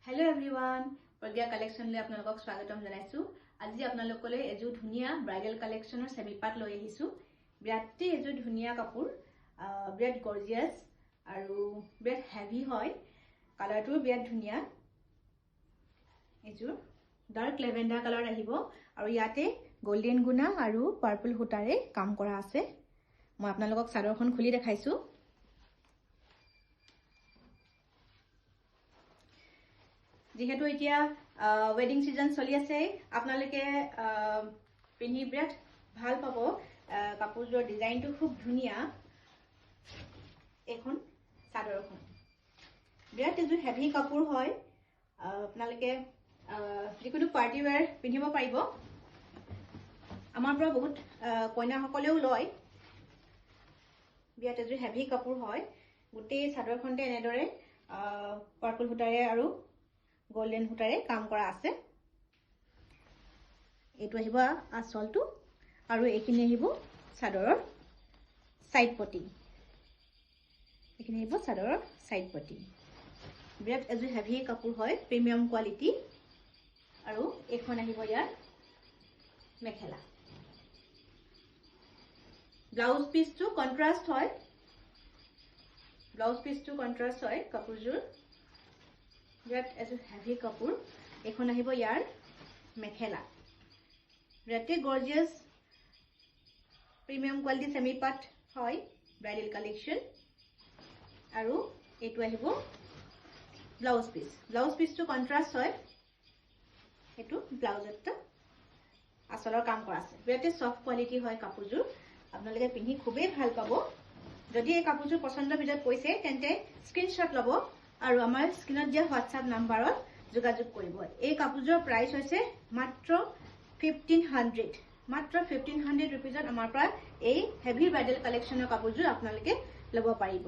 Hello everyone, Pragya collection le apnalok swagatam janaisu. Aji apnalokole eju dhuniya bridal collection or semi part loi ahisu. Biratti eju dhuniya kapur, birat gorgeous aru birat heavy hoy. Color tu birat dhuniya. Eju dark lavender color ahibo aru yate golden guna aru purple hutare kam kora ase. Moi apnalokok sador khon khuli dekhaisu. যেহেতু এতিয়া wedding সিজন চলি আছে আপোনালোকে পিনি বিৰাট ভাল পাব কাপোৰজৰ ডিজাইনটো খুব ধুনিয়া এখন চাদৰখন বিৰাট এজু হেভি কাপোৰ হয় আপোনালোকে যিকোনো পাৰ্টি ওয়্যাৰ পিন্ধিব পাৰিব আমাৰ পৰা বহুত কইনা সকলেও লয় বিৰাট এজু হেভি কাপোৰ হয় গোটেই চাদৰখনতে এনেদৰে পাৰ্পল হুটাৰে আৰু গোল্ডেন হুটাৰে কাম কৰা আছে এটো আহিব আসলটো আৰু এখিনি আহিব চাদৰৰ সাইড পটি এখিনি আহিব চাদৰৰ সাইড পটি বিৰাট এজু হেভি কাপোৰ হয় প্ৰিমিয়াম কোৱালিটি আৰু এখন আহিব ইয়াৰ মেখেলা ব্লাউজ পিসটো কন্ট্ৰাস্ট হয় কাপোৰজোৰ বিৰাট এজু হেভি কাপোৰ এখন আহিব ইয়াৰ মেখেলা বিৰাটে গৰ্জিয়াস প্ৰিমিয়াম কোৱালিটি সেমি পাট হয় ব্ৰাইডাল কালেকশন আৰু এটো আহিব ব্লাউজ পিসটো কন্ট্ৰাস্ট হয় এটো ব্লাউজত আসলৰ কাম কৰা আছে বিৰাটে সফট কোৱালিটি হয় কাপোৰজোৰ আপোনালোকে পিন্ধি খুবেই ভাল পাব যদি এই কাপোৰজোৰ পছন্দ ভিতৰত পইছে তেন্তে স্ক্ৰিনশ্বট ল'ব আৰু আমাৰ স্ক্ৰিনত দিয়া WhatsApp নম্বৰত যোগাযোগ কৰিব এই কাপোৰজোৰ প্ৰাইস হৈছে মাত্ৰ 1500 रुपीजত আমাৰ পৰা এই হেভি ব্ৰাইডাল কালেকশনৰ কাপোৰজোৰ আপোনালোকে ল'ব পাৰিব